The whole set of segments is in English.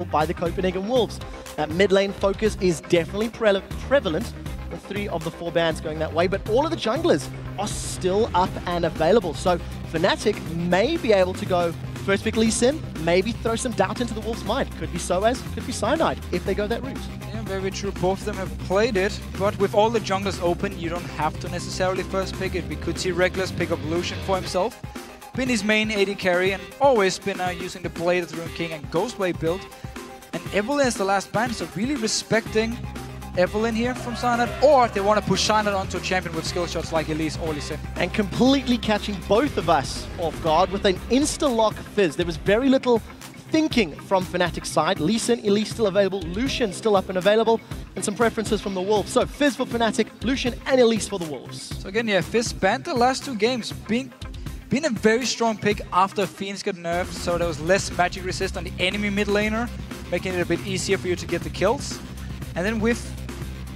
by the Copenhagen Wolves. That mid lane focus is definitely prevalent, with 3 of the 4 bans going that way, but all of the junglers are still up and available. So Fnatic may be able to go first pick Elise, maybe throw some doubt into the Wolves' mind. Could be sOAZ, could be Cyanide, if they go that route. Yeah, very true. Both of them have played it, but with all the junglers open, you don't have to necessarily first pick it. We could see Rekkles pick up Lucian for himself. Been his main AD carry and always been using the Blade of the Rune King and Ghostwave build. And Evelynn is the last ban, so really respecting Evelynn here from Cyanide, or they want to push Cyanide onto a champion with skill shots like Elise or Lucian. And completely catching both of us off guard with an insta-lock Fizz. There was very little thinking from Fnatic's side. Lucian, Elise still available, Lucian still up and available, and some preferences from the Wolves. So Fizz for Fnatic, Lucian and Elise for the Wolves. So again, yeah, Fizz banned the last 2 games, being a very strong pick after Phoenix got nerfed, so there was less magic resist on the enemy mid laner, making it a bit easier for you to get the kills. And then with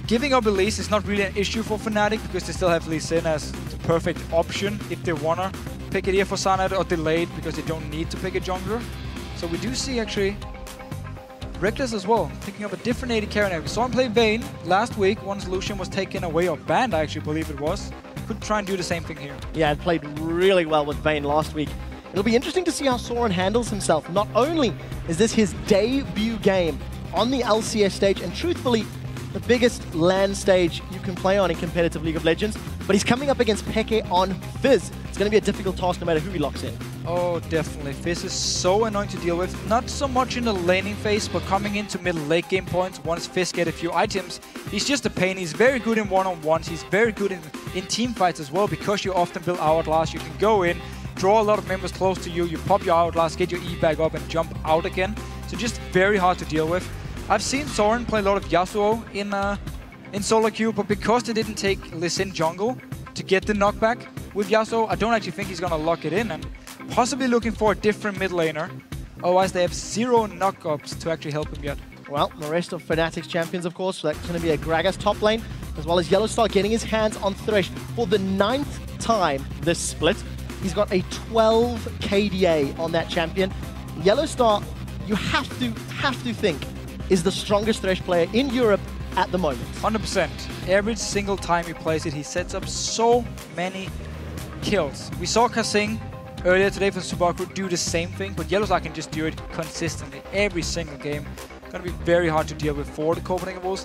giving up Elise is not really an issue for Fnatic, because they still have Lucian as the perfect option if they want to pick it here for Cyanide or delayed, because they don't need to pick a jungler. So we do see actually Rekkles as well, picking up a different AD carry now. We saw him play Vayne last week once Lucian was taken away or banned, I actually believe it was. Could try and do the same thing here. Yeah, it played really well with Vayne last week. It'll be interesting to see how Sorren handles himself. Not only is this his debut game on the LCS stage, and truthfully, the biggest LAN stage you can play on in competitive League of Legends, but he's coming up against Peke on Fizz. It's going to be a difficult task no matter who he locks in. Oh, definitely. Fizz is so annoying to deal with. Not so much in the laning phase, but coming into middle late game points, once Fizz get a few items, he's just a pain. He's very good in one-on-ones. He's very good in team fights as well, because you often build Hourglass. You can go in, draw a lot of members close to you, you pop your Hourglass, get your E back up and jump out again. So just very hard to deal with. I've seen Sorren play a lot of Yasuo in solo queue, but because they didn't take Lucian jungle to get the knockback with Yasuo, I don't actually think he's going to lock it in, and possibly looking for a different mid laner. Otherwise, they have 0 knockups to actually help him yet. Well, the rest of Fnatic's champions, of course, that's going to be a Gragas top lane, as well as YellOwStaR getting his hands on Thresh for the 9th time this split. He's got a 12 KDA on that champion. YellOwStaR, you have to think, is the strongest Thresh player in Europe at the moment. 100%. Every single time he plays it, he sets up so many kills. We saw Kasing earlier today for Subaru do the same thing, but YellOwStaR can just do it consistently every single game. Gonna be very hard to deal with for the Copenhagen Wolves,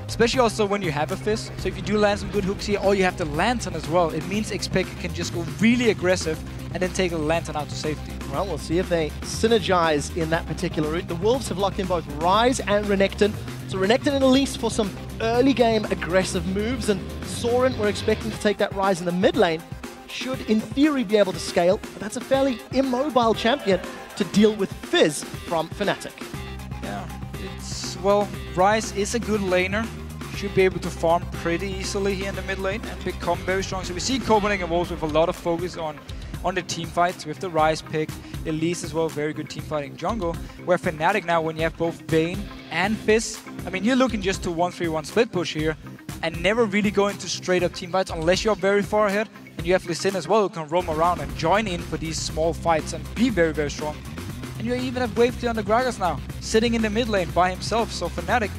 especially also when you have a Fizz. So if you do land some good hooks here, or you have the Lantern as well, it means xPeke can just go really aggressive and then take the Lantern out to safety. Well, we'll see if they synergize in that particular route. The Wolves have locked in both Ryze and Renekton. So Renekton and Elise for some early game aggressive moves, and Sorren, we're expecting to take that Ryze in the mid lane. Should, in theory, be able to scale, but that's a fairly immobile champion to deal with Fizz from Fnatic. Yeah, well, Ryze is a good laner. Should be able to farm pretty easily here in the mid lane and become very strong. So we see Copenhagen Wolves with a lot of focus on the team fights with the Ryze pick. Elise as well, very good team fighting jungle. Where Fnatic now, when you have both Vayne and Fizz, I mean, you're looking just to 1-3-1 split push here and never really go into straight up team fights unless you're very far ahead. And you have Lucian as well, who can roam around and join in for these small fights and be very, very strong. And you even have Wave Clear on the Gragas now, sitting in the mid lane by himself. So Fnatic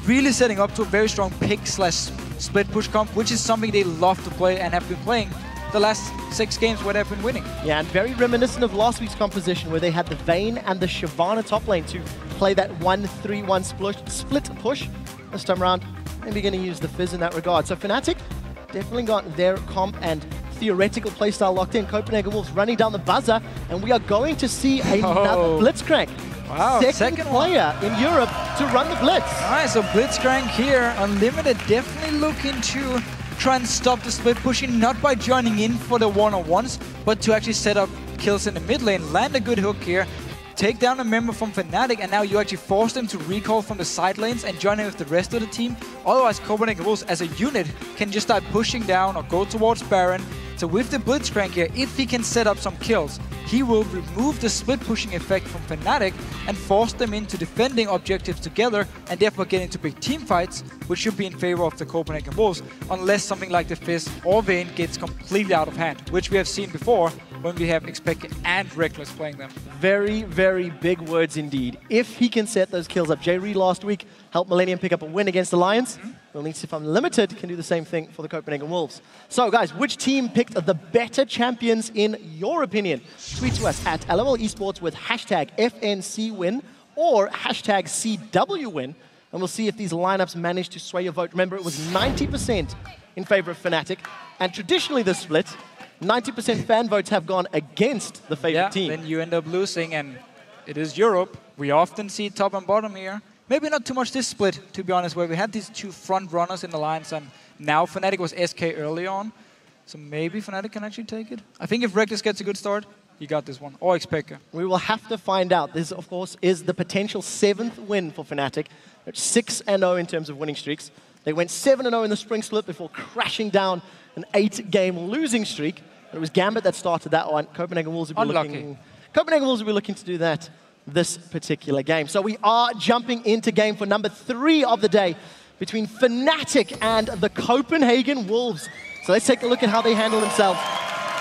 really setting up to a very strong pick/split push comp, which is something they love to play and have been playing the last 6 games where they've been winning. Yeah, and very reminiscent of last week's composition, where they had the Vayne and the Shyvana top lane to play that 1-3-1 split push. This time around, maybe going to use the Fizz in that regard. So Fnatic definitely got their comp and theoretical playstyle locked in. Copenhagen Wolves running down the buzzer, and we are going to see another Blitzcrank. Wow, second player in Europe to run the Blitz. Alright, so Blitzcrank here, Unlimited, definitely looking to try and stop the split pushing, not by joining in for the one-on-ones, but to actually set up kills in the mid lane, land a good hook here, take down a member from Fnatic, and now you actually force them to recall from the side lanes and join in with the rest of the team. Otherwise, Copenhagen Wolves as a unit can just start pushing down or go towards Baron. So with the Blitzcrank here, if he can set up some kills, he will remove the split pushing effect from Fnatic and force them into defending objectives together, and therefore get into big team fights, which should be in favor of the Copenhagen Wolves, unless something like the Fizz or Vayne gets completely out of hand, which we have seen before when we have xPeke and Rekkles playing them. Very, very big words indeed. If he can set those kills up, J-Reed last week helped Millennium pick up a win against Alliance. We'll need to see if Unlimited can do the same thing for the Copenhagen Wolves. So guys, which team picked the better champions in your opinion? Tweet to us at LOL Esports with hashtag FNCWin or hashtag CWWin, and we'll see if these lineups manage to sway your vote. Remember, it was 90% in favor of Fnatic, and traditionally this split, 90% fan votes have gone against the favorite team. Then you end up losing, and it is Europe. We often see top and bottom here. Maybe not too much this split, to be honest, where we had these two front runners in the Alliance, and now Fnatic was SK early on. So maybe Fnatic can actually take it. I think if Rekkles gets a good start, you got this one. Or xPeke. We will have to find out. This, of course, is the potential 7th win for Fnatic. They're 6-0 in terms of winning streaks. They went 7-0 in the spring split before crashing down an 8-game losing streak. It was Gambit that started that one. Copenhagen Wolves will be looking to do that this particular game. So we are jumping into game for number 3 of the day between Fnatic and the Copenhagen Wolves. So let's take a look at how they handle themselves.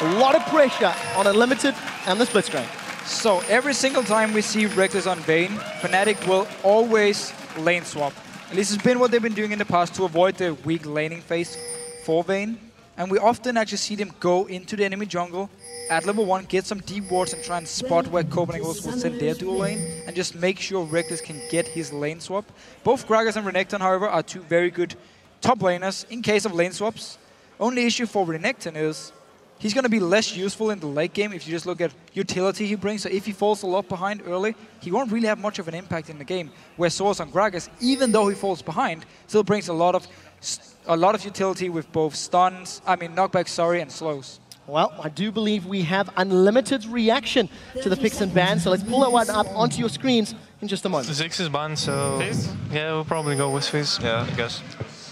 A lot of pressure on Unlimited and the Blitzcrank. So every single time we see Rekkles on Vayne, Fnatic will always lane swap. At least it's been what they've been doing in the past to avoid the weak laning phase for Vayne. And we often actually see them go into the enemy jungle at level 1, get some deep wards and try and spot where Copenhagen will send their dual lane and just make sure Rekkles can get his lane swap. Both Gragas and Renekton, however, are two very good top laners in case of lane swaps. Only issue for Renekton is he's going to be less useful in the late game if you just look at utility he brings. So if he falls a lot behind early, he won't really have much of an impact in the game. Where sOAZ on Gragas, even though he falls behind, still brings a lot of utility with both stuns, knockbacks, and slows. Well, I do believe we have Unlimited's reaction to the picks and bans, so let's pull that one up onto your screens in just a moment. Ziggs is banned, so Fizz? yeah, we'll probably go with Fizz. Yeah, I guess.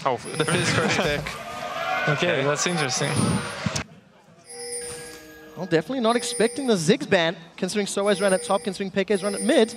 Oh, The Fizz first pick. Okay, that's interesting. Well, definitely not expecting the Ziggs ban, considering sOAZ ran at top, considering Peke's run at mid.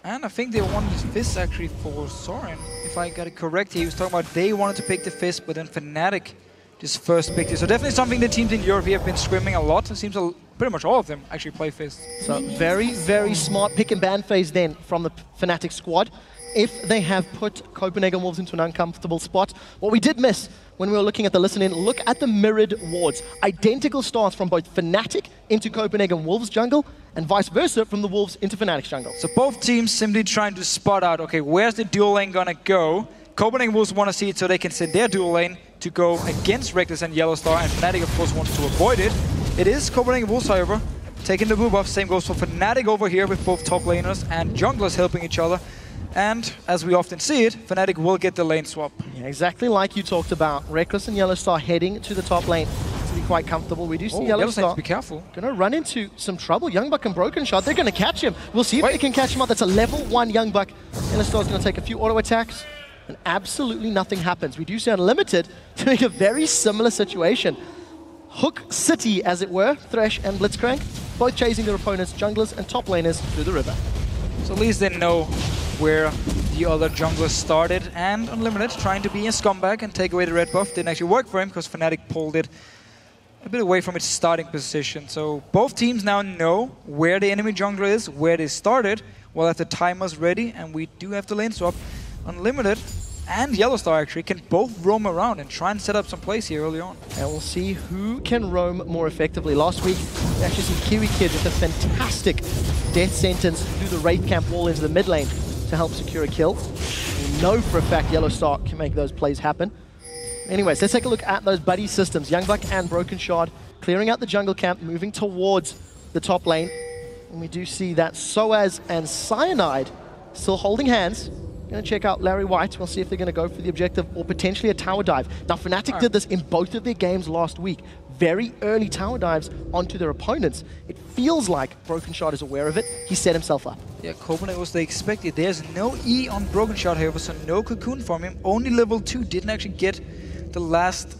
And I think they wanted Fizz actually for Sorren. If I got it correct, he was talking about they wanted to pick the Fizz, but then Fnatic just first picked it. So definitely something the teams in Europe have been scrimming a lot. It seems pretty much all of them actually play Fizz. So very, very smart pick and ban phase then from the Fnatic squad. If they have put Copenhagen Wolves into an uncomfortable spot. What we did miss when we were looking at the listen-in, look at the mirrored wards. Identical starts from both Fnatic into Copenhagen Wolves jungle and vice versa from the Wolves into Fnatic's jungle. So both teams simply trying to spot out, okay, where's the dual lane gonna go? Copenhagen Wolves want to see it so they can send their dual lane to go against Rekkles and YellOwStaR, and Fnatic of course wants to avoid it. It is Copenhagen Wolves, however, taking the blue buff. Same goes for Fnatic over here with both top laners and junglers helping each other. And as we often see it, Fnatic will get the lane swap. Yeah, exactly like you talked about. Rekkles and YellOwStaR heading to the top lane to be quite comfortable. We do see YellOwStaR be careful. Going to run into some trouble. YoungBuck and Brokenshard, they're going to catch him. We'll see if they can catch him out. That's a level 1 YoungBuck. YellOwStar's going to take a few auto attacks, and absolutely nothing happens. We do see Unlimited doing a very similar situation. Hook City, as it were, Thresh and Blitzcrank, both chasing their opponents, junglers and top laners through the river. So at least they know where the other junglers started, and Unlimited trying to be a scumbag and take away the red buff. Didn't actually work for him because Fnatic pulled it a bit away from its starting position. So both teams now know where the enemy jungler is, where they started. We'll have the timers ready, and we do have the lane swap. Unlimited and YellOwStaR actually can both roam around and try and set up some plays here early on. And we'll see who can roam more effectively. Last week, we actually see Kiwi Kid with a fantastic death sentence through the Wraith Camp wall into the mid lane to help secure a kill. We know for a fact YellOwStaR can make those plays happen. Anyways, let's take a look at those buddy systems. YoungBuck and Brokenshard clearing out the jungle camp, moving towards the top lane. And we do see that sOAZ and Cyanide still holding hands. Going to check out Larry White. We'll see if they're going to go for the objective or potentially a tower dive. Now, Fnatic did this in both of their games last week. Very early tower dives onto their opponents. It feels like Brokenshard is aware of it. He set himself up. Yeah, Copenhagen was they expected. There's no E on Brokenshard, however, so no cocoon from him. Only level 2, didn't actually get the last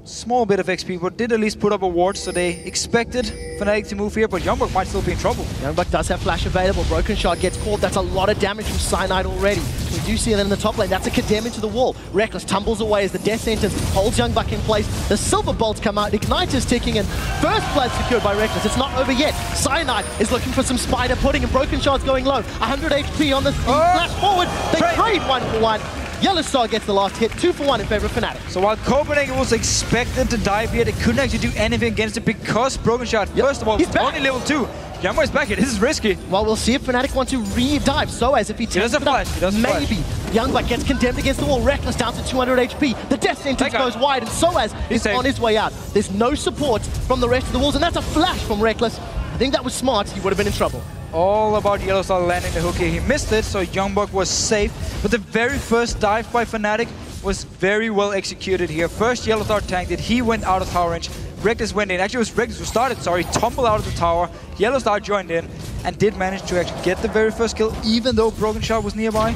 small bit of XP, but did at least put up a ward, so they expected Fnatic to move here, but YoungBuck might still be in trouble. YoungBuck does have flash available. Brokenshard gets caught. That's a lot of damage from Cyanide already. We do see that in the top lane. That's a condemn into the wall. Rekkles tumbles away as the death sentence holds YoungBuck in place. The silver bolts come out. Ignite is ticking in. First blood secured by Rekkles. It's not over yet. Cyanide is looking for some spider pudding, and Brokenshard's going low. 100 HP on the flash forward. They trade 1-for-1. YellOwStaR gets the last hit, 2-for-1 in favor of Fnatic. So while Copenhagen was expected to dive here, they couldn't actually do anything against it because Brokenshard, first of all, is only level 2. YoungBuck's back here. This is risky. Well, we'll see if Fnatic want to re-dive. sOAZ, if he takes it up, maybe. YoungBuck gets condemned against the wall. Rekkles down to 200 HP. The death sentence goes wide, and sOAZ is on his way out. There's no support from the rest of the walls, and that's a flash from Rekkles. I think that was smart. He would have been in trouble. All about YellOwStaR landing the hook here. He missed it, so YoungBuck was safe. But the very first dive by Fnatic was very well executed here. First, YellOwStaR tanked it. He went out of tower range. Rekkles went in. Actually, it was Rekkles who started, tumbled out of the tower. YellOwStaR joined in and did manage to actually get the very first kill, even though Brokenshard was nearby.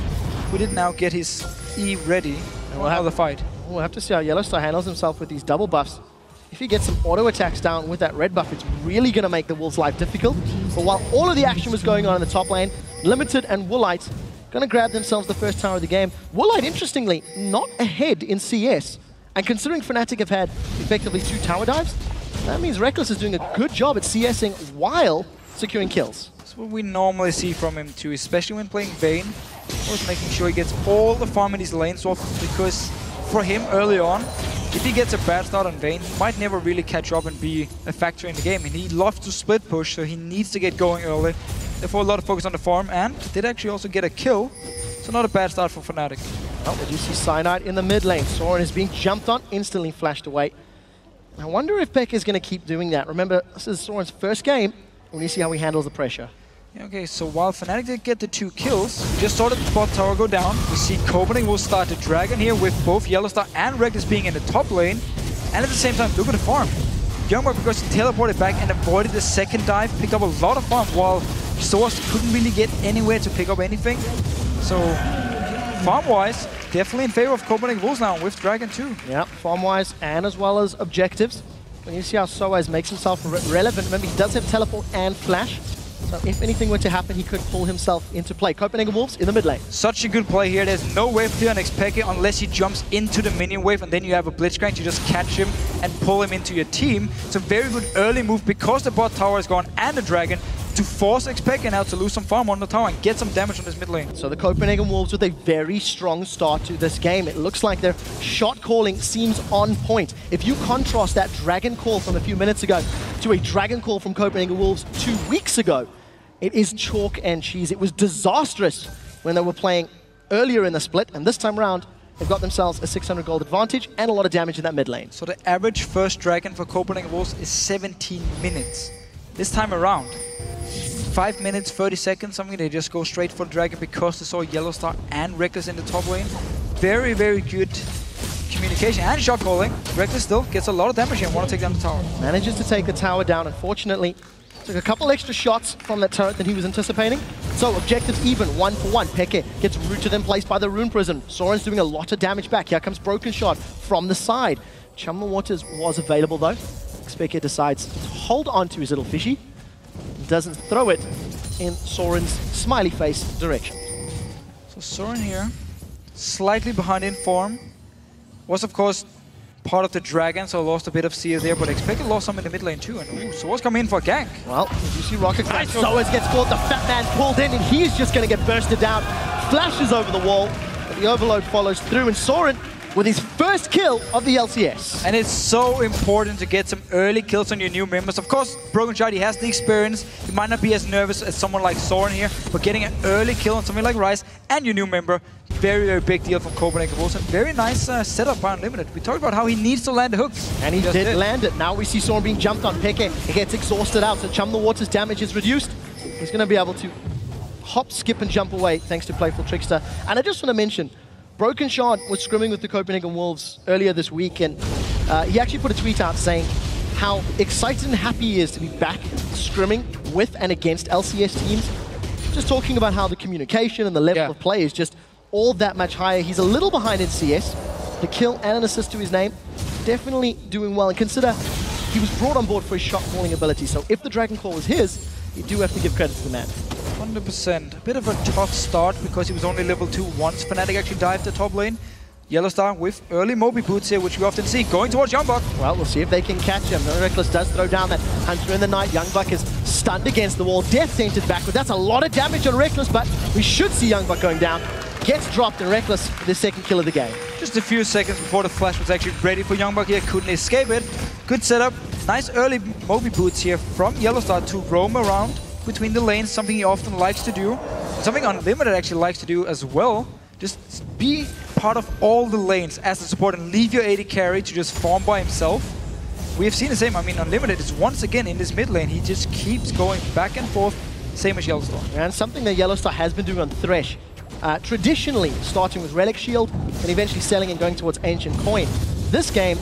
Who did now get his E ready for another fight. We'll have to see how YellOwStaR handles himself with these double buffs. If he gets some auto attacks down with that red buff, it's really going to make the Wolves' life difficult. But while all of the action was going on in the top lane, Limited and Woolite going to grab themselves the first tower of the game. Woolite, interestingly, not ahead in CS. And considering Fnatic have had effectively 2 tower dives, that means Rekkles is doing a good job at CSing while securing kills. That's what we normally see from him too, especially when playing Vayne. Always making sure he gets all the farm in his lane swap, because for him early on, if he gets a bad start on Vayne, he might never really catch up and be a factor in the game. And he loves to split push, so he needs to get going early. Therefore, a lot of focus on the farm, and did actually also get a kill. So not a bad start for Fnatic. Oh, we do see Cyanide in the mid lane. Sorren is being jumped on, instantly flashed away. I wonder if Peck is going to keep doing that. Remember, this is Sorren's first game. We need to see how he handles the pressure. Yeah, okay, so while Fnatic did get the 2 kills, we just saw the bot tower go down. We see Copenhagen will start the dragon here with both YellOwStaR and Rekkles being in the top lane. And at the same time, look at the farm. YoungBuck, because he teleported back and avoided the second dive, picked up a lot of farm, while sOAZ couldn't really get anywhere to pick up anything. So, farm-wise, definitely in favor of Copenhagen Wolves now with Dragon 2. Yeah, farm-wise and as well as objectives. When you see how sOAZ makes himself relevant, remember he does have teleport and flash. So if anything were to happen, he could pull himself into play. Copenhagen Wolves in the mid lane. Such a good play here. There's no wave clear on xPeke unless he jumps into the minion wave, and then you have a Blitzcrank to just catch him and pull him into your team. It's a very good early move because the bot tower is gone and the dragon to force xPeke now to lose some farm on the tower and get some damage on this mid lane. So the Copenhagen Wolves with a very strong start to this game. It looks like their shot calling seems on point. If you contrast that dragon call from a few minutes ago to a dragon call from Copenhagen Wolves 2 weeks ago, it is chalk and cheese. It was disastrous when they were playing earlier in the split, and this time around, they've got themselves a 600 gold advantage and a lot of damage in that mid lane. So the average first dragon for Copenhagen Wolves is 17 minutes. This time around, 5 minutes, 30 seconds, something they just go straight for the dragon because they saw YellOwStaR and Rekkles in the top lane. Very, very good communication and shot calling. Rekkles still gets a lot of damage here and want to take down the tower. Manages to take the tower down, unfortunately. Took a couple extra shots from that turret than he was anticipating. So objectives even, 1-for-1. Peke gets rooted in place by the Rune Prism. Sorren's doing a lot of damage back. Here comes Brokenshard from the side. Chum the Waters was available though. xPeke decides to hold on to his little fishy. Doesn't throw it in Sorren's smiley face direction. So Sorren here, slightly behind in form. Was of course part of the dragon, so lost a bit of CS there, but xPeke lost some in the mid lane too. And sOAZ coming in for a gank. Well, you see Rocket Smash. sOAZ gets caught, the fat man pulled in, and he's just going to get bursted down. Flashes over the wall, but the overload follows through, and Sorren with his first kill of the LCS. And it's so important to get some early kills on your new members. Of course, Brokenshard, he has the experience. He might not be as nervous as someone like Sorren here, but getting an early kill on something like Ryze and your new member, very, very big deal from Copenhagen Wolves. Very nice setup by Unlimited. We talked about how he needs to land the hooks. And he did land it. Now we see Sorren being jumped on. Peke, he gets exhausted out, so Chum the Water's damage is reduced. He's going to be able to hop, skip, and jump away thanks to Playful Trickster. And I just want to mention, Brokenshard was scrimming with the Copenhagen Wolves earlier this week, and he actually put a tweet out saying how excited and happy he is to be back scrimming with and against LCS teams. Just talking about how the communication and the level of play is just all that much higher. He's a little behind in CS. The kill and an assist to his name. Definitely doing well. And consider he was brought on board for his shot calling ability. So if the Dragon Call was his, you do have to give credit to the man. 100%. A bit of a tough start because he was only level 2 once Fnatic actually dived the top lane. YellOwStaR with early Moby boots here, which we often see, going towards YoungBuck. Well, we'll see if they can catch him. Rekkles does throw down that Hunter in the Night. YoungBuck is stunned against the wall. Death Centered backward. That's a lot of damage on Rekkles, but we should see YoungBuck going down. Gets dropped, and Rekkles the second kill of the game. Just a few seconds before the flash was actually ready for YoungBuck here. Couldn't escape it. Good setup. Nice early Moby boots here from YellOwStaR to roam around between the lanes, something he often likes to do. Something Unlimited actually likes to do as well. Just be part of all the lanes as a support and leave your AD carry to just farm by himself. We have seen the same. I mean, Unlimited is once again in this mid lane. He just keeps going back and forth, same as YellOwStaR. And something that YellOwStaR has been doing on Thresh, traditionally starting with Relic Shield and eventually selling and going towards Ancient Coin. This game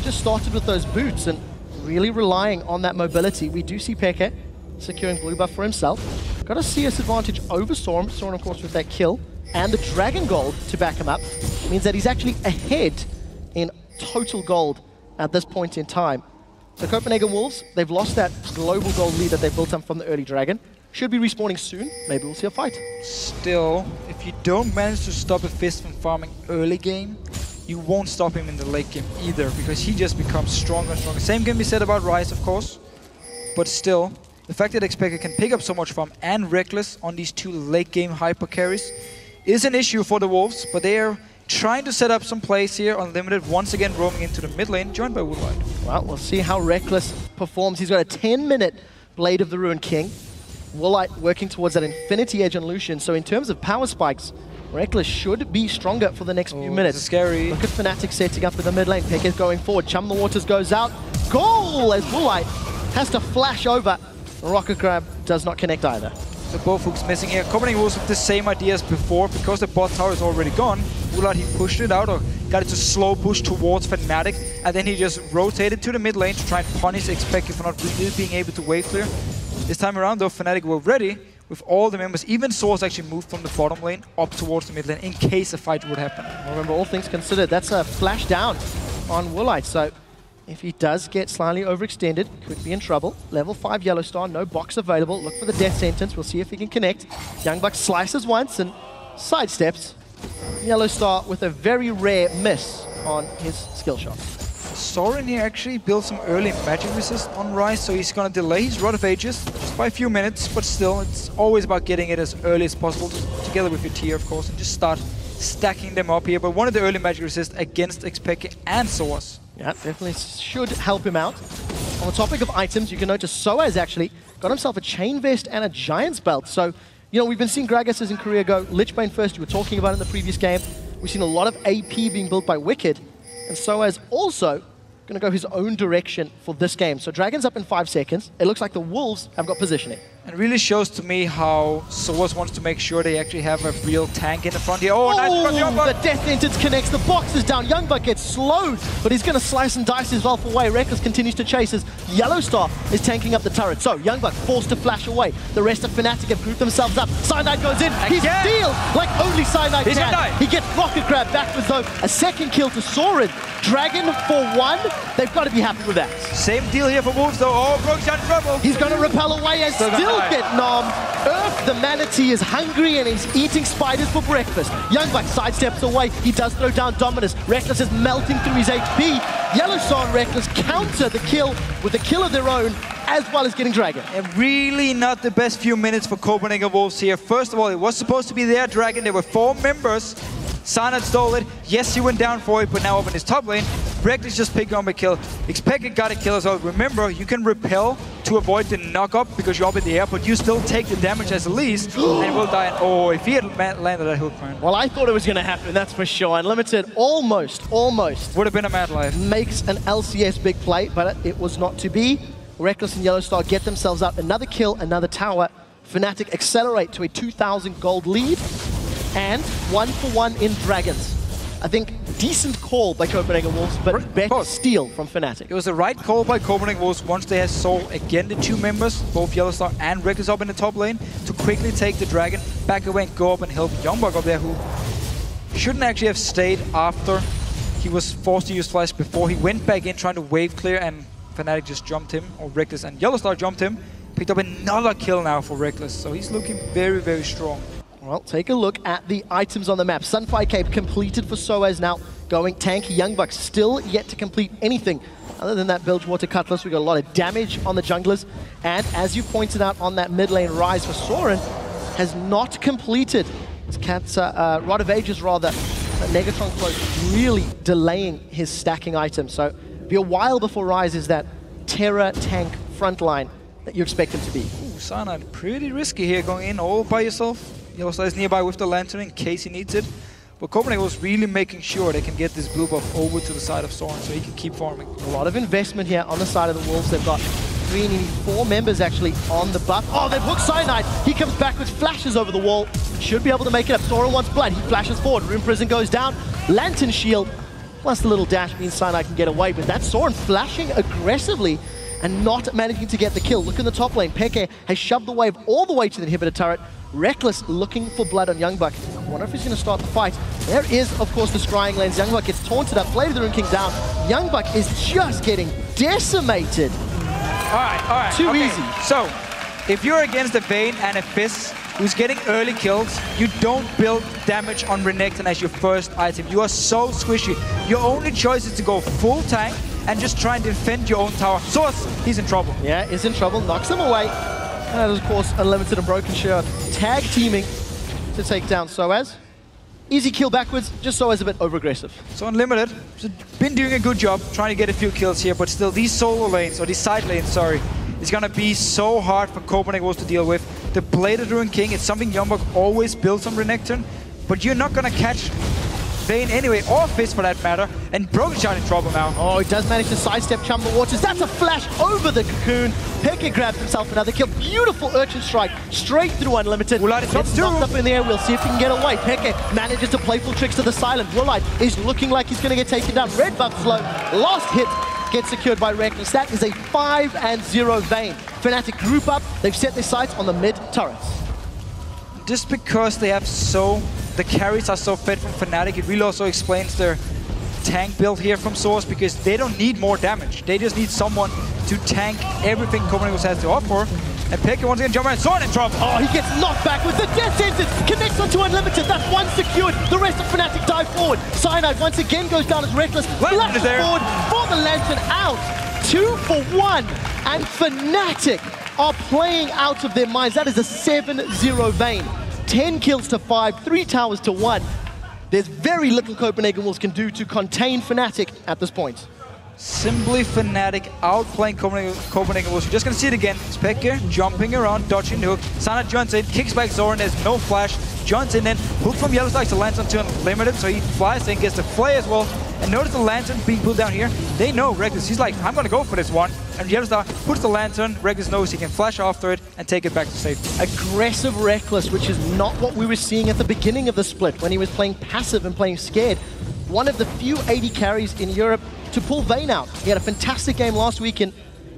just started with those boots and really relying on that mobility. We do see xPeke securing blue buff for himself. Got a CS advantage over Sorren. Sorren, of course, with that kill. And the Dragon Gold to back him up means that he's actually ahead in total gold at this point in time. The Copenhagen Wolves, they've lost that global gold lead that they built up from the early Dragon. Should be respawning soon. Maybe we'll see a fight. Still, if you don't manage to stop a Fizz from farming early game, you won't stop him in the late game either, because he just becomes stronger and stronger. Same can be said about Ryze, of course, but still, the fact that xPeke can pick up so much farm and Rekkles on these two late game hyper carries is an issue for the Wolves, but they are trying to set up some plays here. Unlimited once again roaming into the mid lane, joined by Woolite. Well, we'll see how Rekkles performs. He's got a 10-minute Blade of the Ruined King. Woolite working towards that Infinity Edge on Lucian. So in terms of power spikes, Rekkles should be stronger for the next few minutes. Scary. Look at Fnatic setting up with the mid lane. xPeke is going forward. Chum the Waters goes out. Goal as Woolite has to flash over. Rocket Grab does not connect either. So both hooks missing here. Copenhagen Wolves with the same idea as before. Because the bot tower is already gone, Woolite, he pushed it out or got it to slow push towards Fnatic, and then he just rotated to the mid lane to try and punish xPeke for not really being able to wave clear. This time around though, Fnatic were ready with all the members. Even sOAZ actually moved from the bottom lane up towards the mid lane in case a fight would happen. Remember, all things considered, that's a flash down on Woolite. So if he does get slightly overextended, could be in trouble. Level 5 YellOwStaR, no box available. Look for the death sentence. We'll see if he can connect. YoungBuck slices once and sidesteps. YellOwStaR with a very rare miss on his skill shot. Sorren here actually built some early magic resist on Ryze, so he's gonna delay his Rod of Ages just by a few minutes, but still, it's always about getting it as early as possible, together with your tier, of course, and just start stacking them up here. But one of the early magic resist against xPeke and sOAZ. Yeah, definitely should help him out. On the topic of items, you can notice sOAZ actually got himself a chain vest and a giant's belt. So, you know, we've been seeing Gragas in Korea go Lichbane first. You were talking about it in the previous game. We've seen a lot of AP being built by Wicked. And sOAZ also going to go his own direction for this game. So Dragon's up in 5 seconds. It looks like the Wolves have got positioning. It really shows to me how sOAZ wants to make sure they actually have a real tank in the front here. Oh, nice from YoungBuck! The death sentence connects. The box is down. YoungBuck gets slowed, but he's going to slice and dice his Valve away. Rekkles continues to chase as YellOwStaR is tanking up the turret. So YoungBuck forced to flash away. The rest of Fnatic have grouped themselves up. Cyanide goes in. He steals like only Cyanide can. He gets rocket grab back with though a second kill to Sorren. Dragon for 1. They've got to be happy with that. Same deal here for Wolves though. Oh, Brokenshard in trouble. He's going to repel away and still get nommed. Earth, the manatee, is hungry and he's eating spiders for breakfast. YoungBuck sidesteps away. He does throw down Dominus. Rekkles is melting through his HP. YellOwStaR and Rekkles counter the kill with a kill of their own, as well as getting Dragon. And really not the best few minutes for Copenhagen Wolves here. First of all, it was supposed to be their Dragon. There were 4 members. Cyanide stole it. Yes, he went down for it, but now up in his top lane, Rekkles just picked up a kill. xPeke got a kill as well. Remember, you can repel to avoid the knock-up because you're up in the air, but you still take the damage as Elise and will die. Oh, if he had landed that hook, man. Well, I thought it was going to happen, that's for sure. Unlimited almost would have been a mad life. Makes an LCS big play, but it was not to be. Rekkles and YellOwStaR get themselves out. Another kill, another tower. Fnatic accelerate to a 2,000 gold lead. And 1-for-1 in Dragons. I think decent call by Copenhagen Wolves, but better steal from Fnatic. It was the right call by Copenhagen Wolves once they had saw again the 2 members, both YellOwStaR and Rekkles up in the top lane, to quickly take the Dragon, back away and go up and help YoungBuck up there, who shouldn't actually have stayed after he was forced to use Flash before. He went back in trying to wave clear and Fnatic just jumped him, or Rekkles and YellOwStaR jumped him, Picked up another kill now for Rekkles, so he's looking very, very strong. Well, take a look at the items on the map. Sunfire Cape completed for sOAZ now. Going tank, YoungBuck still yet to complete anything. Other than that Bilgewater Cutlass, we got a lot of damage on the junglers. And as you pointed out on that mid lane, Ryze for Sorren has not completed. His cat's Rod of Ages rather. Negatron Cloak really delaying his stacking item. So it'll be a while before Ryze is that Terra tank frontline that you expect him to be. Ooh, Cyanide, pretty risky here going in all by yourself. YellOwStaR is nearby with the lantern in case he needs it. But Copenhagen was really making sure they can get this blue buff over to the side of Sorren so he can keep farming. A lot of investment here on the side of the Wolves. They've got 4 members actually on the buff. Oh, they've hooked Cyanide. He comes back with flashes over the wall. Should be able to make it up. Sorren wants blood. He flashes forward. Rune Prison goes down. Lantern shield. Plus the little dash means Cyanide can get away. But that's Sorren flashing aggressively and not managing to get the kill. Look in the top lane. Peke has shoved the wave all the way to the inhibitor turret. Rekkles looking for blood on YoungBuck. I wonder if he's going to start the fight. There is, of course, the scrying lanes. YoungBuck gets taunted up. Blade of the Rune King down. YoungBuck is just getting decimated. All right. Too easy. So, if you're against a Vayne and a Fizz who's getting early kills, you don't build damage on Renekton as your first item. You are so squishy. Your only choice is to go full tank and just try and defend your own tower. sOAZ, he's in trouble. Yeah, he's in trouble. Knocks him away. And that is, of course, Unlimited and Brokenshard tag teaming to take down sOAZ. Easy kill backwards, just sOAZ a bit over-aggressive. So Unlimited has been doing a good job trying to get a few kills here, but still these solo lanes, or these side lanes, sorry, is gonna be so hard for Copenhagen to deal with. The Blade of the Rune King, it's something YoungBuck always builds on Renekton, but you're not gonna catch Vayne anyway, or Fizz for that matter, and Brokenshard in trouble now. Oh, he does manage to sidestep Chumble Waters. That's a flash over the cocoon. Peke grabs himself another kill. Beautiful Urchin Strike straight through Unlimited. Woolite is knocked up in the air. We'll see if he can get away. Peke manages to playful tricks to the silent. Woolite is looking like he's going to get taken down. Red buff's low. Last hit gets secured by Rekkles. That is a 5-0 Vayne. Fnatic group up. They've set their sights on the mid turrets. Just because they have the carries are so fed from Fnatic, it really also explains their tank build here from sOAZ, because they don't need more damage. They just need someone to tank everything Copenhagen has to offer. And Peke once again jump around, Sorren in trouble. Oh, he gets knocked back with the death sentence. Connects onto Unlimited. That's one secured. The rest of Fnatic dive forward. Cyanide once again goes down as Rekkles. Flashes forward for the lantern out. 2 for 1. And Fnatic are playing out of their minds. That is a 7-0 Vayne. 10 kills to 5, 3 towers to 1. There's very little Copenhagen Wolves can do to contain Fnatic at this point. Simply Fnatic outplaying Copenhagen Wolves. You're just going to see it again. xPeke jumping around, dodging the hook. Cyanide joins in, kicks back Sorren, there's no flash. Joins in then, hook from YellOwStaR to Lantern to Unlimited, so he flies in, gets the flay as well. And notice the Lantern being pulled down here. They know Rekkles, he's like, I'm going to go for this one. And YellOwStaR puts the Lantern, Rekkles knows he can flash after it and take it back to safety. Aggressive Rekkles, which is not what we were seeing at the beginning of the split, when he was playing passive and playing scared. One of the few 80 carries in Europe to pull Vayne out. He had a fantastic game last week, and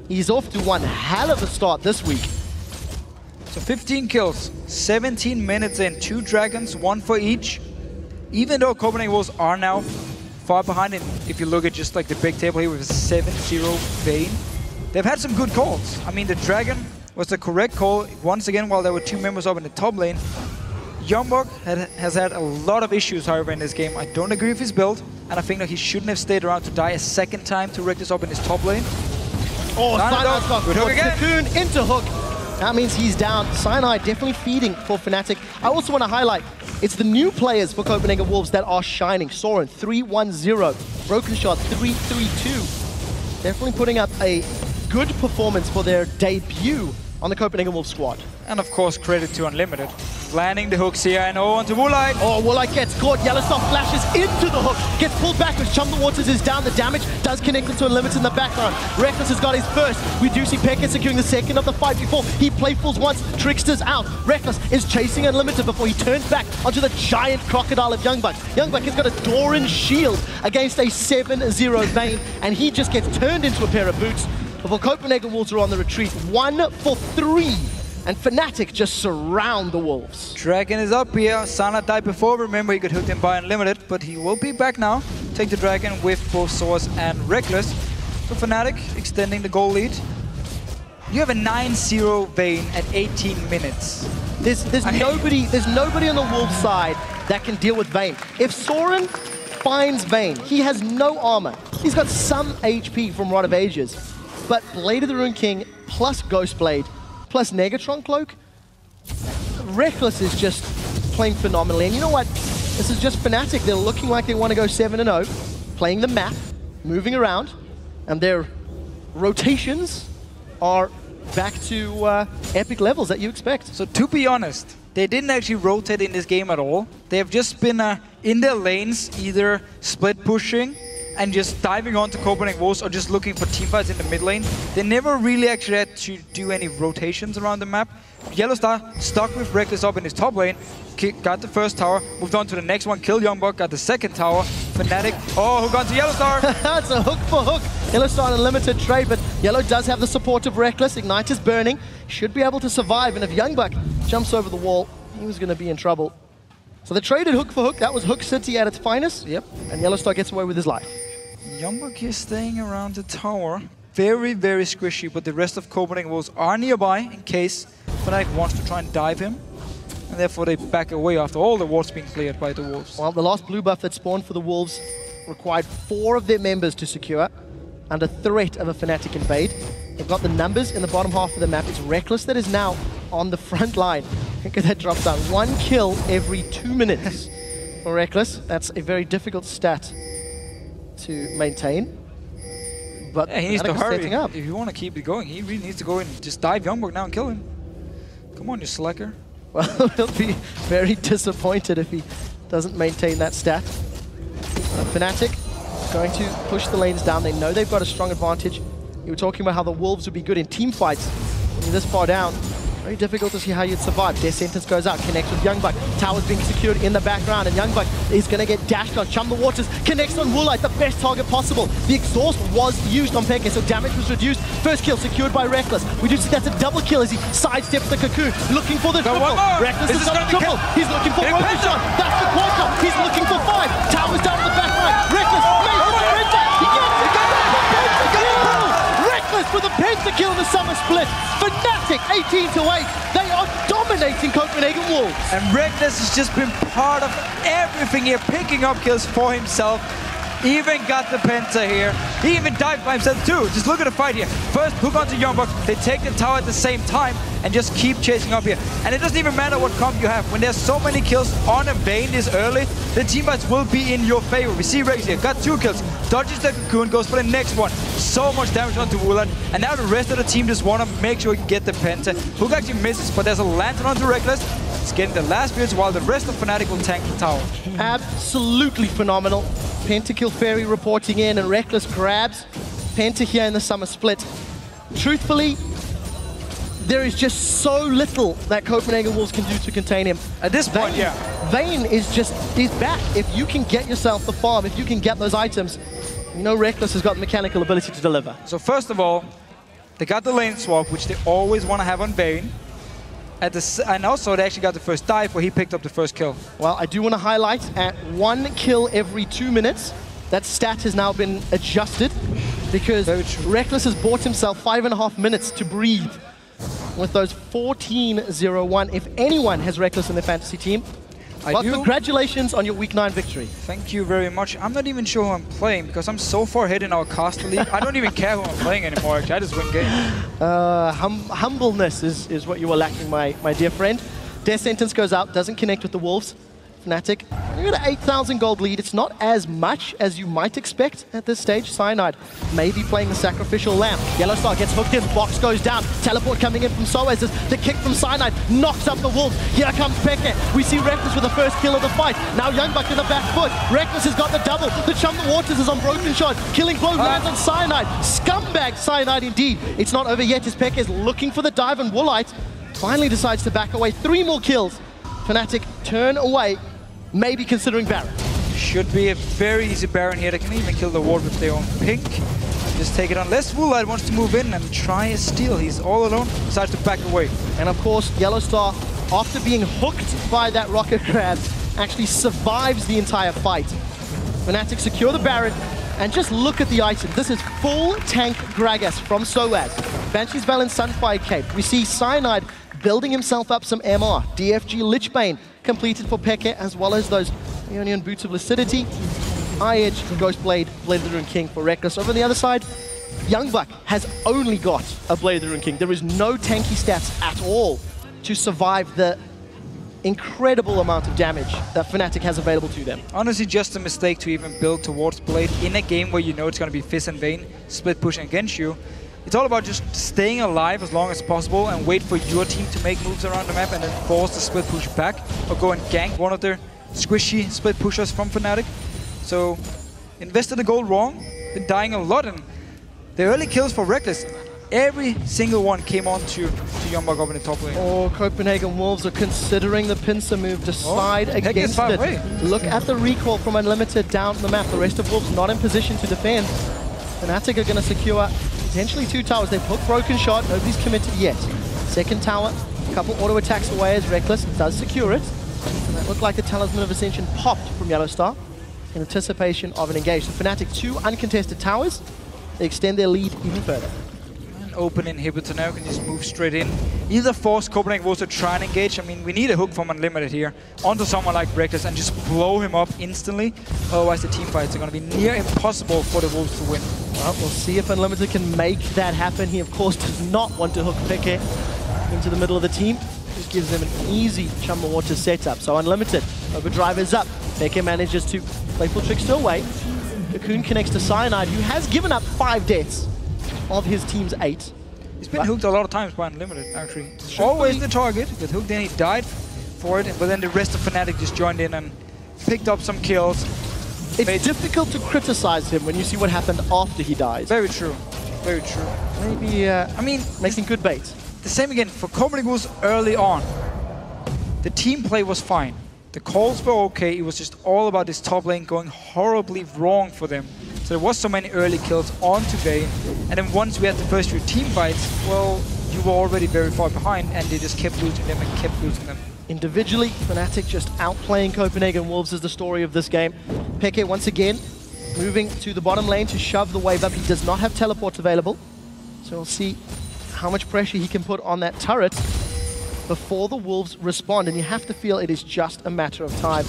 he's off to one hell of a start this week. So 15 kills, 17 minutes in, 2 dragons, 1 for each. Even though Copenhagen Wolves are now far behind, and if you look at just like the big table here with a 7-0 Vayne, they've had some good calls. I mean, the dragon was the correct call once again while there were 2 members up in the top lane. YoungBuck has had a lot of issues, however, in this game. I don't agree with his build, and I think that he shouldn't have stayed around to die a second time to wreck this up in his top lane. Oh, Cyanide's got good hook again. Cocoon into hook. That means he's down. Cyanide definitely feeding for Fnatic. I also want to highlight, it's the new players for Copenhagen Wolves that are shining. Sorren 3-1-0, Brokenshard 3-3-2. Definitely putting up a good performance for their debut on the Copenhagen Wolves squad. And of course, credit to Unlimited. Landing the hooks here, and onto Woolite. Oh, Woolite gets caught. YellOwStaR flashes into the hook. Gets pulled backwards. Chumble Waters is down. The damage does connect into Unlimited in the background. Rekkles has got his first. We do see Peke securing the second of the fight before he playfuls once. Trickster's out. Rekkles is chasing Unlimited before he turns back onto the giant crocodile of YoungBuck. YoungBuck has got a Doran shield against a 7-0 Vayne, and he just gets turned into a pair of boots. Before Copenhagen Wolves are on the retreat, 1 for 3. And Fnatic just surround the Wolves. Dragon is up here. Cyanide died before. Remember, he got hooked in by Unlimited, but he will be back now. Take the Dragon with both sOAZ and Rekkles. So Fnatic extending the goal lead. You have a 9-0 Vayne at 18 minutes. There's nobody on the Wolves side that can deal with Vayne. If Sorren finds Vayne, he has no armor. He's got some HP from Rod of Ages, but Blade of the Rune King plus Ghost Blade plus Negatron Cloak, Rekkles is just playing phenomenally. And you know what? This is just Fnatic. They're looking like they want to go 7-0, playing the map, moving around, and their rotations are back to epic levels that you expect. So to be honest, they didn't actually rotate in this game at all. They have just been in their lanes, either split pushing and just diving onto Copenhagen walls or just looking for teamfights in the mid lane. They never really actually had to do any rotations around the map. YellOwStaR stuck with Rekkles up in his top lane, got the first tower, moved on to the next one, killed YoungBuck, got the second tower. Fnatic, hook on to YellOwStaR. It's a hook for hook. YellOwStaR in a limited trade, but Yellow does have the support of Rekkles. Ignite is burning, should be able to survive, and if YoungBuck jumps over the wall, he was going to be in trouble. So they traded hook for hook. That was Hook City at its finest. Yep. And YellOwStaR gets away with his life. YoungBuck is staying around the tower. Very, very squishy, but the rest of Copenhagen walls are nearby in case Fnatic wants to try and dive him. And therefore they back away after all the wards being cleared by the Wolves. Well, the last blue buff that spawned for the Wolves required 4 of their members to secure under threat of a Fnatic invade. They've got the numbers in the bottom half of the map. It's Rekkles that is now on the front line. Look at that drop down. 1 kill every 2 minutes for Rekkles. That's a very difficult stat to maintain. But yeah, he needs to hurry. Up. If you want to keep it going, he really needs to go and just dive YoungBuck now and kill him. Come on, you slacker. Well, he'll be very disappointed if he doesn't maintain that stat. Fnatic going to push the lanes down. They know they've got a strong advantage. You were talking about how the Wolves would be good in team fights. When you're this far down, very difficult to see how you'd survive. Their sentence goes out, connects with YoungBuck. Tower's being secured in the background, and YoungBuck is going to get dashed on. Chum the Waters connects on Woolite, the best target possible. The exhaust was used on xPeke, so damage was reduced. First kill secured by Rekkles. We do see that's a double kill as he sidesteps the cocoon, looking for the triple. Rekkles has got a triple. He's looking for Brokenshard. That's the quadra. He's looking for 5. Tower's down in the backline. Rekkles makes the penta. He gets it. Rekkles with a pentakill in the summer split. Fnatic 18-8. They are dominating Copenhagen Wolves. And Rekkles has just been part of everything here, picking up kills for himself. Even got the penta here. He even dived by himself too. Just look at the fight here. First hook onto YoungBuck. They take the tower at the same time and just keep chasing up here. And it doesn't even matter what comp you have. When there's so many kills on a Vayne this early, the teamfights will be in your favor. We see Rekkles here, got 2 kills. Dodges the cocoon, goes for the next one. So much damage onto Woolite. And now the rest of the team just want to make sure he can get the penta. Hook actually misses, but there's a lantern onto Rekkles. He's getting the last builds while the rest of Fnatic will tank the tower. Absolutely phenomenal. Pentakill Fairy reporting in, and Rekkles grabs Penta here in the summer split. Truthfully, there is just so little that Copenhagen Wolves can do to contain him. At this point, Vayne is back. If you can get yourself the farm, if you can get those items, you know Rekkles has got the mechanical ability to deliver. So first of all, they got the lane swap, which they always want to have on Vayne. And also, they actually got the first dive where he picked up the first kill. Well, I do want to highlight at 1 kill every 2 minutes, that stat has now been adjusted because Rekkles has bought himself 5.5 minutes to breathe with those 14-0-1. If anyone has Rekkles in their fantasy team, well, congratulations on your Week 9 victory. Thank you very much. I'm not even sure who I'm playing because I'm so far ahead in our caster league. I don't even care who I'm playing anymore, actually. I just win game. Humbleness is what you were lacking, my dear friend. Their sentence goes out, doesn't connect with the Wolves. Fnatic, you got an 8,000 gold lead. It's not as much as you might expect at this stage. Cyanide maybe playing the sacrificial lamb. YellOwStaR gets hooked in, box goes down. Teleport coming in from sOAZ. The kick from Cyanide knocks up the Wolves. Here comes xPeke. We see Rekkles with the first kill of the fight. Now YoungBuck in the back foot. Rekkles has got the double. The Chum the Waters is on Brokenshard. Killing blow lands on Cyanide. Scumbag Cyanide indeed. It's not over yet. xPeke is looking for the dive, and Woolite finally decides to back away. 3 more kills. Fnatic turn away. Maybe considering Baron. Should be a very easy Baron here. They can even kill the ward with their own pink. Just take it unless Woolite wants to move in and try a steal. He's all alone, decides to back away. And of course, YellOwStaR, after being hooked by that rocket grab, actually survives the entire fight. Fnatic secure the Baron, and just look at the item. This is full tank Gragas from sOAZ. Banshee's Valen Sunfire Cape. We see Cyanide building himself up some MR. DFG Lichbane completed for Peke, as well as those Ionian Boots of Lucidity. Eye-Edge, Ghostblade, Blade of the Rune King for Rekkles. Over on the other side, YoungBuck has only got a Blade of the Rune King. There is no tanky stats at all to survive the incredible amount of damage that Fnatic has available to them. Honestly, just a mistake to even build towards Blade in a game where you know it's going to be Fizz and Vayne split pushing against you. It's all about just staying alive as long as possible and wait for your team to make moves around the map and then force the split push back or go and gank one of their squishy split pushers from Fnatic. So, invested the gold wrong, been dying a lot, and the early kills for Rekkles, every single one came on to YoungBuck up in the top lane. Oh, Copenhagen Wolves are considering the pincer move, decide against it. Look at the recall from Unlimited down the map. The rest of Wolves not in position to defend. Fnatic are going to secure potentially 2 towers. They've hooked Brokenshard, nobody's committed yet. Second tower, a couple auto attacks away as Rekkles does secure it. And that looked like the Talisman of Ascension popped from YellOwStaR in anticipation of an engage. So Fnatic 2 uncontested towers. They extend their lead even further. An open inhibitor now can just move straight in. Either force Copenhagen Wolves to try and engage. I mean, we need a hook from Unlimited here onto someone like Rekkles and just blow him up instantly. Otherwise, the team fights are going to be near impossible for the Wolves to win. Well, we'll see if Unlimited can make that happen. He, of course, does not want to hook Peke into the middle of the team. Just gives them an easy Chumma Water setup. So Unlimited, Overdrive is up. Peke manages to Playful Trickster away. Cocoon connects to Cyanide, who has given up 5 deaths of his team's 8. He's been hooked a lot of times by Unlimited, actually. Always the target, but hooked in, he died for it, but then the rest of Fnatic just joined in and picked up some kills. It's difficult to criticize him when you see what happened after he dies. Very true, very true. Maybe, I mean, making good bait. The same again, for Copenhagen Wolves early on, the team play was fine. The calls were okay, it was just all about this top lane going horribly wrong for them. So there was so many early kills onto Vayne, and then once we had the first few team fights, well, you were already very far behind, and they just kept losing them and kept losing them. Individually, Fnatic just outplaying Copenhagen Wolves is the story of this game. Peke once again moving to the bottom lane to shove the wave up. He does not have teleports available, so we'll see how much pressure he can put on that turret before the Wolves respond, and you have to feel it is just a matter of time.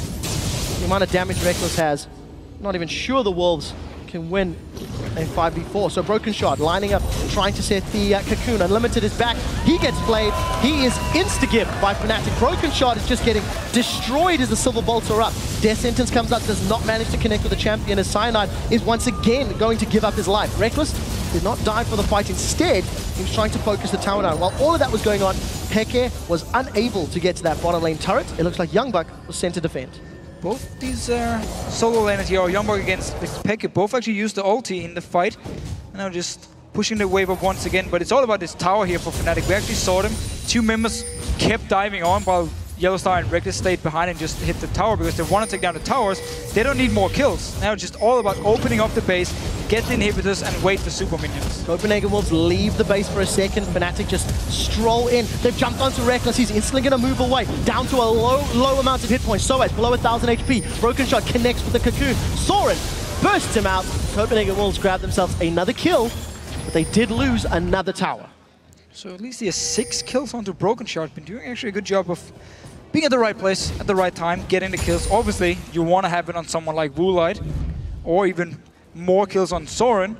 The amount of damage Rekkles has, not even sure the Wolves can win a 5v4. So Brokenshard lining up, trying to set the Cocoon. Unlimited is back, he gets played, he is insta-gibbed by Fnatic. Brokenshard is just getting destroyed as the Silver Bolts are up. Death Sentence comes up, does not manage to connect with the champion as Cyanide is once again going to give up his life. Rekkles did not die for the fight, instead he was trying to focus the tower down. While all of that was going on, Peke was unable to get to that bottom lane turret. It looks like YoungBuck was sent to defend. Both these solo laners here, or YoungBuck against Peke, both actually used the ulti in the fight. And now just pushing the wave up once again, but it's all about this tower here for Fnatic. We actually saw them. 2 members kept diving on while YellOwStaR and Rekkles stayed behind and just hit the tower because they want to take down the towers. They don't need more kills. Now it's just all about opening up the base, get the inhibitors, and wait for super minions. Copenhagen Wolves leave the base for a second. Fnatic just stroll in. They've jumped onto Rekkles. He's instantly going to move away. Down to a low amount of hit points. sOAZ below 1,000 HP. Brokenshard connects with the Cocoon. Sorren bursts him out. Copenhagen Wolves grab themselves another kill, but they did lose another tower. So at least he has 6 kills onto Brokenshard. Been doing actually a good job of being at the right place at the right time, getting the kills. Obviously, you want to have it on someone like Woolite, or even more kills on Sorren.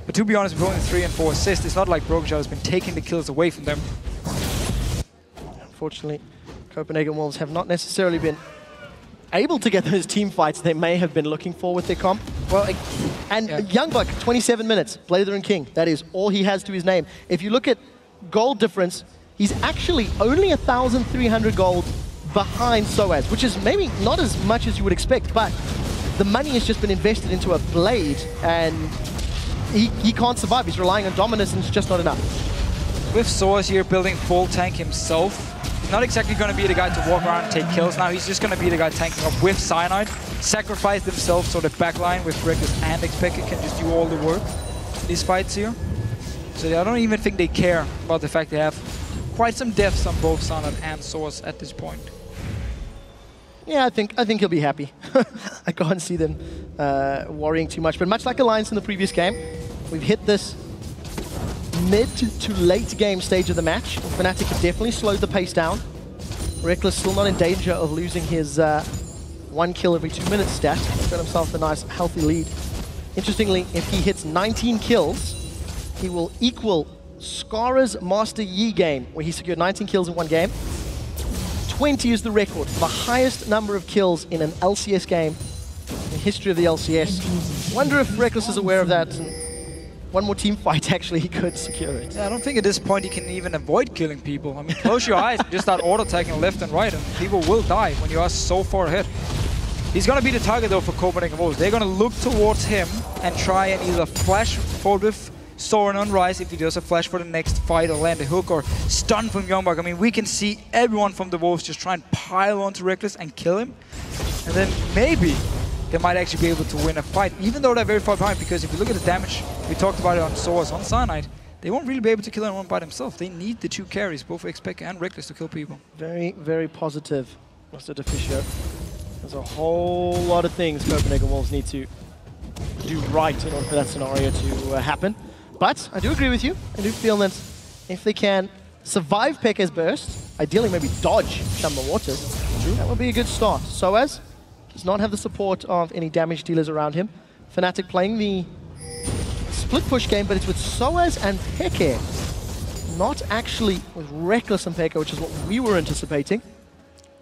But to be honest, with only 3 and 4 assists, it's not like Brokenshard has been taking the kills away from them. Unfortunately, Copenhagen Wolves have not necessarily been able to get those team fights they may have been looking for with their comp. Well, and yeah. YoungBuck, 27 minutes, Blade of the Rune King. That is all he has to his name. If you look at gold difference, he's actually only 1,300 gold behind sOAZ, which is maybe not as much as you would expect, but the money has just been invested into a blade, and he can't survive. He's relying on dominance, and it's just not enough. With sOAZ here building full tank himself, he's not exactly going to be the guy to walk around and take kills. Now he's just going to be the guy tanking up with Cyanide, sacrifice themselves so the backline with Rekkles and xPeke can just do all the work in these fights here. So I don't even think they care about the fact they have quite some deaths on both Cyanide and sOAZ at this point. Yeah, I think he'll be happy. I can't see them worrying too much. But much like Alliance in the previous game, we've hit this mid to late game stage of the match, Fnatic have definitely slowed the pace down. Rekkles still not in danger of losing his 1 kill every 2 minutes stat. He's got himself a nice healthy lead. Interestingly, if he hits 19 kills, he will equal Scarra's Master Yi game, where he secured 19 kills in one game. 20 is the record, the highest number of kills in an LCS game in the history of the LCS. Wonder if Rekkles is aware of that. One more team fight, actually, he could secure it. Yeah, I don't think at this point he can even avoid killing people. I mean, close your eyes and just start auto-attacking left and right, and people will die when you are so far ahead. He's going to be the target, though, for Copenhagen Wolves. They're going to look towards him and try and either flash forward with Sorren on Ryze if he does a flash for the next fight, or land a hook, or stun from YoungBuck. I mean, we can see everyone from the Wolves just try and pile onto Rekkles and kill him. And then maybe they might actually be able to win a fight, even though they're very far behind, because if you look at the damage, we talked about it on sOAZ, on Cyanide, they won't really be able to kill anyone by themselves. They need the 2 carries, both xPeke and Rekkles, to kill people. Very, very positive, Mr. Deficio. There's a whole lot of things Copenhagen Wolves need to do right in order for that scenario to happen. But I do agree with you. I do feel that if they can survive Peke's burst, ideally maybe dodge Shun the Waters, that would be a good start. sOAZ does not have the support of any damage dealers around him. Fnatic playing the split push game, but it's with sOAZ and Peke, not actually with Rekkles and Peke, which is what we were anticipating.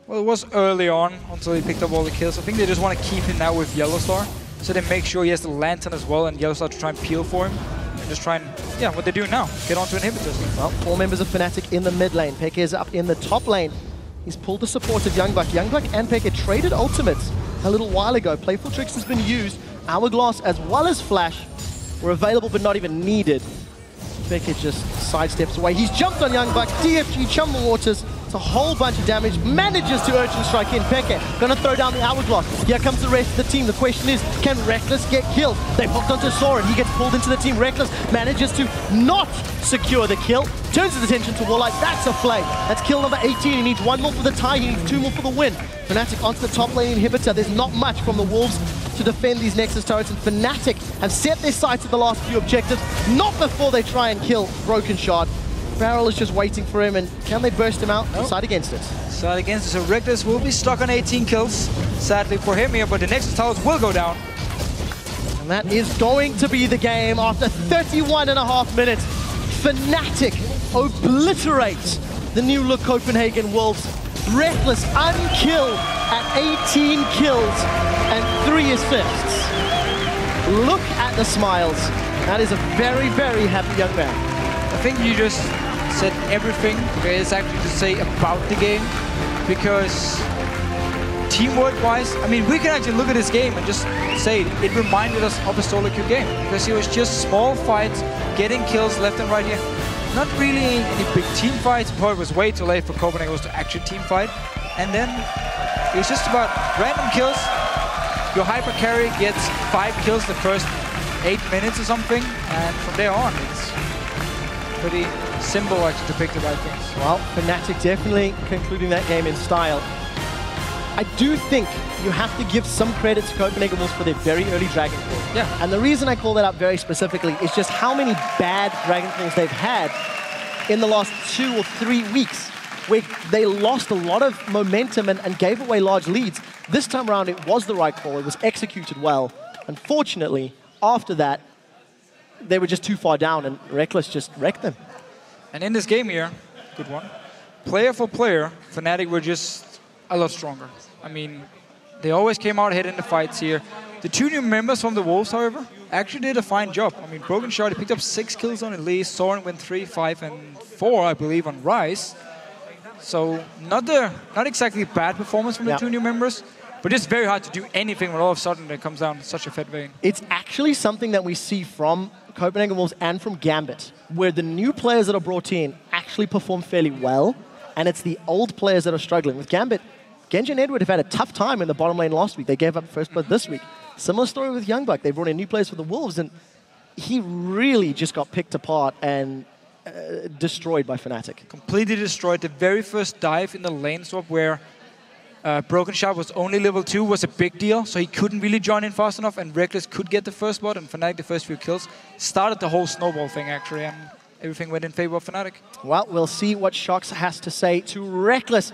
Well, it was early on until he picked up all the kills. I think they just want to keep him now with YellOwStaR, so they make sure he has the Lantern as well, and YellOwStaR to try and peel for him. And just try and, yeah, what they're doing now, get onto inhibitors. Well, 4 members of Fnatic in the mid lane. Peke is up in the top lane. He's pulled the support of YoungBuck. YoungBuck and Peke traded ultimates a little while ago. Playful Tricks has been used. Hourglass as well as Flash were available but not even needed. Peke just sidesteps away. He's jumped on YoungBuck. DFG, Chum the Waters. It's a whole bunch of damage. Manages to urgent strike in. Peke gonna throw down the Hourglass. Here comes the rest of the team. The question is, can Rekkles get killed? They hooked onto Sorren. He gets pulled into the team. Rekkles manages to not secure the kill. Turns his attention to Woolite. That's a flame. That's kill number 18. He needs 1 more for the tie. He needs 2 more for the win. Fnatic onto the top lane inhibitor. There's not much from the Wolves to defend these Nexus turrets, and Fnatic have set their sights at the last few objectives, not before they try and kill Brokenshard. Barrel is just waiting for him, and can they burst him out? Nope. Side against it. Side against it, so Rekkles will be stuck on 18 kills, sadly for him here, but the Nexus towers will go down. And that is going to be the game after 31.5 minutes. Fnatic obliterate the new look Copenhagen Wolves. Rekkles unkilled at 18 kills and 3 assists. Look at the smiles. That is a very, very happy young man. I think you just said everything there is actually to say about the game, because teamwork-wise, I mean, we can actually look at this game and just say it reminded us of a solo queue game, because it was just small fights, getting kills left and right here. Not really any big team fights. It was way too late for Copenhagen to actually team fight. And then it was just about random kills. Your hyper carry gets 5 kills the first 8 minutes or something, and from there on, it's pretty simple actually to pick the right things. Well, Fnatic definitely concluding that game in style. I do think you have to give some credit to Copenhagen Wolves for their very early Dragon Claw. Yeah. And the reason I call that out very specifically is just how many bad Dragon Claws they've had in the last 2 or 3 weeks, where they lost a lot of momentum and gave away large leads. This time around, it was the right call. It was executed well. Unfortunately, after that, they were just too far down, and Rekkles just wrecked them. And in this game here, good one, player for player, Fnatic were just a lot stronger. I mean, they always came out ahead in the fights here. The 2 new members from the Wolves, however, actually did a fine job. I mean, Brokenshard picked up 6 kills on Elise, Sorren went 3, 5, and 4, I believe, on Ryze. So not exactly bad performance from the 2 new members, but it's very hard to do anything when all of a sudden it comes down such a fat Vayne. It's actually something that we see from Copenhagen Wolves and from Gambit, where the new players that are brought in actually perform fairly well, and it's the old players that are struggling. With Gambit, Genji and Edward have had a tough time in the bottom lane last week. They gave up first blood this week. Similar story with YoungBuck. They brought in new players for the Wolves, and he really just got picked apart and destroyed by Fnatic. Completely destroyed. The very first dive in the lane swap where Brokenshard was only level 2 was a big deal, so he couldn't really join in fast enough, and Rekkles could get the first blood, and Fnatic the first few kills. Started the whole snowball thing, actually, and everything went in favor of Fnatic. Well, we'll see what Shox has to say to Rekkles.